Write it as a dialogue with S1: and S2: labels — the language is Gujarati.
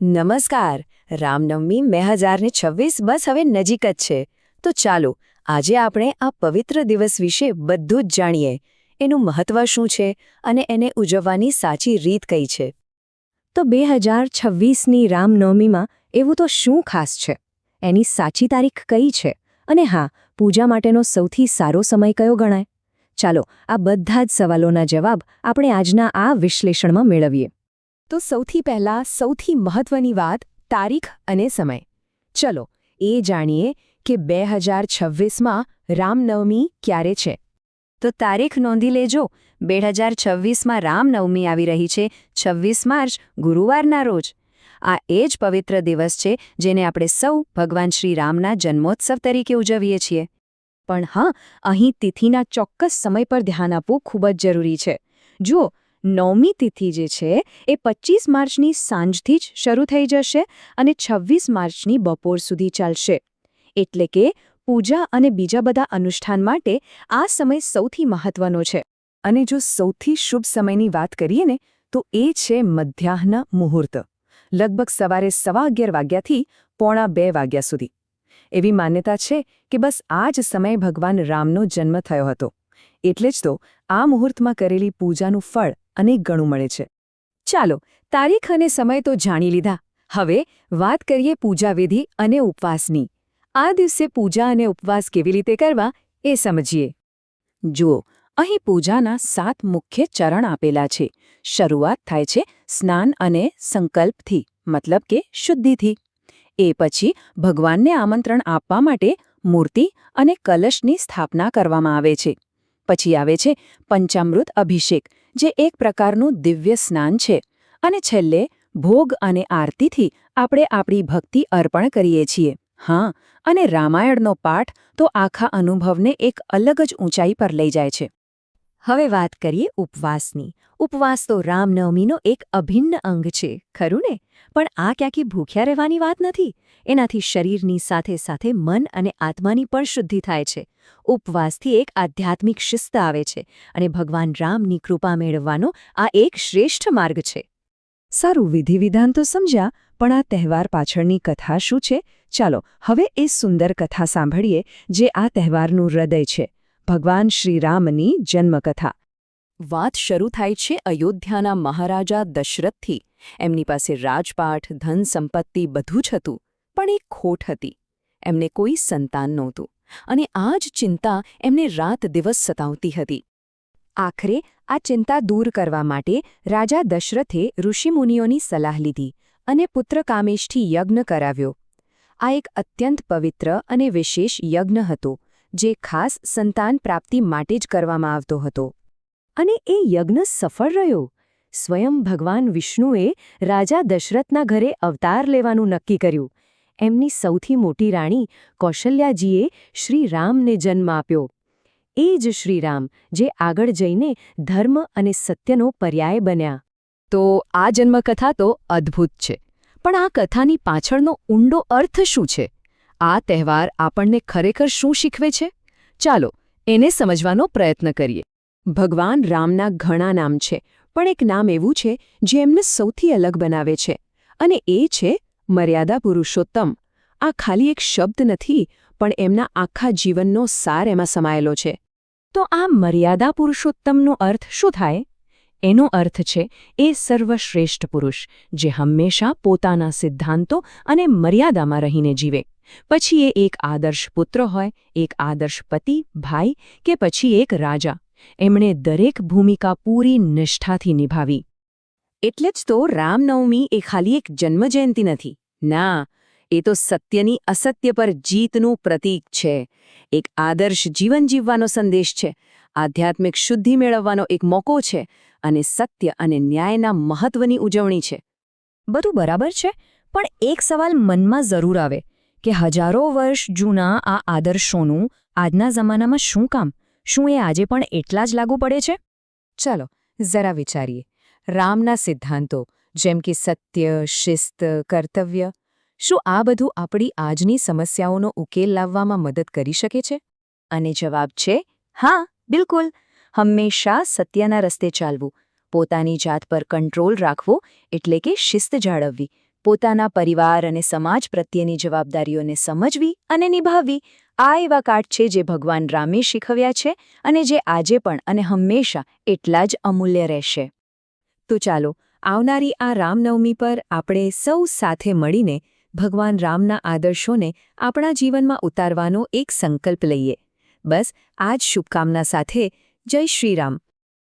S1: નમસ્કાર. રામનવમી 2026 બસ હવે નજીક જ છે. તો ચાલો આજે આપણે આ પવિત્ર દિવસ વિશે બધું જ જાણીએ. એનું મહત્વ શું છે અને એને ઉજવવાની સાચી રીત કઈ છે.
S2: તો 2026ની રામનવમીમાં એવું તો શું ખાસ છે? એની સાચી તારીખ કઈ છે? અને હા, પૂજા માટેનો સૌથી સારો સમય કયો ગણાય? ચાલો આ બધા જ સવાલોના જવાબ આપણે આજના આ વિશ્લેષણમાં મેળવીએ.
S1: તો સૌથી પહેલા સૌથી મહત્વની વાત તારીખ અને સમય. ચલો એ જાણીએ કે 2026માં રામનવમી ક્યારે છે. તો તારીખ નોંધી લેજો. 2026માં રામનવમી આવી રહી છે 26 માર્ચ ગુરુવારના રોજ. આ એ જ પવિત્ર દિવસ છે જેને આપણે સૌ ભગવાન શ્રી રામના જન્મોત્સવ તરીકે ઉજવીએ છીએ.
S2: પણ હા, અહીં તિથિના ચોક્કસ સમય પર ધ્યાન આપવું ખૂબ જ જરૂરી છે. જુઓ, નવમી તિથિ જે છે એ 25 માર્ચની સાંજથી જ શરૂ થઈ જશે અને 26 માર્ચની બપોર સુધી ચાલશે. એટલે કે પૂજા અને બીજા બધા અનુષ્ઠાન માટે આ સમય સૌથી મહત્વનો છે.
S1: અને જો સૌથી શુભ સમયની વાત કરીએ ને તો એ છે મધ્યાહ્ન મુહૂર્ત, લગભગ સવારે 11:15 વાગ્યાથી 1:45 વાગ્યા સુધી. એવી માન્યતા છે કે બસ આ જ સમયે ભગવાન રામનો જન્મ થયો હતો. એટલે જ તો આ મુહૂર્તમાં કરેલી પૂજાનું ફળ અનેક ગણું મળે છે. ચાલો તારીખ અને સમય તો જાણી લીધા. હવે વાત કરીએ પૂજાવિધિ અને ઉપવાસની. આ દિવસે પૂજા અને ઉપવાસ કેવી રીતે કરવા એ સમજીએ. જુઓ, અહીં પૂજાના 7 મુખ્ય ચરણ આપેલા છે. શરૂઆત થાય છે સ્નાન અને સંકલ્પથી, મતલબ કે શુદ્ધિથી. એ પછી ભગવાનને આમંત્રણ આપવા માટે મૂર્તિ અને કલશની સ્થાપના કરવામાં આવે છે. પછી આવે છે પંચામૃત અભિષેક, જે એક પ્રકારનું દિવ્ય સ્નાન છે. અને છેલ્લે ભોગ અને આરતીથી આપણે આપણી ભક્તિ અર્પણ કરીએ છીએ. હા, અને રામાયણનો પાઠ તો આખા અનુભવને એક અલગ જ ઊંચાઈ પર લઈ જાય છે.
S2: હવે વાત કરીએ ઉપવાસની. ઉપવાસ તો રામનવમીનો એક અભિન્ન અંગ છે, ખરું ને? પણ આ ક્યાંકી ભૂખ્યા રહેવાની વાત નથી. એનાથી શરીરની સાથે સાથે મન અને આત્માની પણ શુદ્ધિ થાય છે. ઉપવાસથી એક આધ્યાત્મિક શિસ્ત આવે છે અને ભગવાન રામની કૃપા મેળવવાનો આ એક શ્રેષ્ઠ માર્ગ છે. સારું, વિધિ-વિધાન તો સમજ્યા, પણ આ તહેવાર પાછળની કથા શું છે? ચાલો હવે એ સુંદર કથા સાંભળીએ જે આ તહેવારનું હૃદય છે, ભગવાન શ્રીરામની જન્મકથા.
S1: વાત શરૂ થાય છે અયોધ્યાના મહારાજા દશરથથી. એમની પાસે રાજપાઠ, ધન સંપત્તિ બધું જ હતું, પણ એક ખોટ હતી. એમને કોઈ સંતાન નહોતું અને આ જ ચિંતા એમને રાત દિવસ સતાવતી હતી. આખરે આ ચિંતા દૂર કરવા માટે રાજા દશરથે ઋષિમુનિઓની સલાહ લીધી અને પુત્ર કામેષ્ઠી યજ્ઞ કરાવ્યો. આ એક અત્યંત પવિત્ર અને વિશેષ યજ્ઞ હતો, જે ખાસ સંતાન પ્રાપ્તિ માટે જ કરવામાં આવતો હતો. અને એ યજ્ઞ સફળ રહ્યો. સ્વયં ભગવાન વિષ્ણુએ રાજા દશરથના ઘરે અવતાર લેવાનું નક્કી કર્યું. એમની સૌથી મોટી રાણી કૌશલ્યાજીએ શ્રીરામને જન્મ આપ્યો. એ જ શ્રીરામ જે આગળ જઈને ધર્મ અને સત્યનો પર્યાય બન્યા. તો આ જન્મકથા તો અદ્ભુત છે. પણ આ કથાની પાછળનો ઊંડો અર્થ શું છે? આ તહેવાર આપણને ખરેખર શું શીખવે છે? ચાલો એને સમજવાનો પ્રયત્ન કરીએ. ભગવાન રામના ઘણા નામ છે, પણ એક નામ એવું છે જે એમને સૌથી અલગ બનાવે છે, અને એ છે મર્યાદા પુરુષોત્તમ. આ ખાલી એક શબ્દ નથી, પણ એમના આખા જીવનનો સાર એમાં સમાયેલો છે. તો આ મર્યાદા પુરુષોત્તમનો અર્થ શું થાય? એનો અર્થ છે એ સર્વશ્રેષ્ઠ પુરુષ, જે હંમેશા પોતાના સિદ્ધાંતો અને મર્યાદામાં રહીને જીવે. પછી એ એક આદર્શ પુત્ર હોય, એક આદર્શ પતિ, ભાઈ, કે પછી એક રાજા. એમણે દરેક ભૂમિકા પૂરી નિષ્ઠાથી નિભાવી. એટલે જ તો રામનવમી એ ખાલી એક જન્મજયંતિ નથી. ના, એ તો સત્યની અસત્ય પર જીતનું પ્રતીક છે. એક આદર્શ જીવન જીવવાનો સંદેશ છે, આધ્યાત્મિક શુદ્ધિ મેળવવાનો એક મોકો છે, અને સત્ય અને ન્યાયના મહત્વની ઉજવણી છે.
S2: બધું બરાબર છે, પણ એક સવાલ મનમાં જરૂર આવે કે હજારો વર્ષ જૂના આ આદર્શોનું આજના જમાનામાં શું કામ? શું એ આજે પણ એટલા જ લાગુ પડે છે?
S1: ચાલો જરા વિચારીએ. રામના સિદ્ધાંતો જેમ કે સત્ય, શિસ્ત, કર્તવ્ય, શું આ બધું આપણી આજની સમસ્યાઓનો ઉકેલ લાવવામાં મદદ કરી શકે છે? અને જવાબ છે હા, બિલકુલ. હંમેશા સત્યના રસ્તે ચાલવું, પોતાની જાત પર કંટ્રોલ રાખવો એટલે કે શિસ્ત જાળવવી, પોતાના પરિવાર અને સમાજ પ્રત્યેની જવાબદારીઓને સમજવી અને નિભાવવી આ એવા કાટ છે જે ભગવાન રામે શીખવ્યા છે અને જે આજે પણ અને હંમેશા એટલા જ અમૂલ્ય રહેશે.
S2: તો ચાલો આવનારી આ રામનવમી પર આપણે સૌ સાથે મળીને ભગવાન રામના આદર્શોને આપણા જીવનમાં ઉતારવાનો એક સંકલ્પ લઈએ. બસ આ જ શુભકામના સાથે જય શ્રી રામ.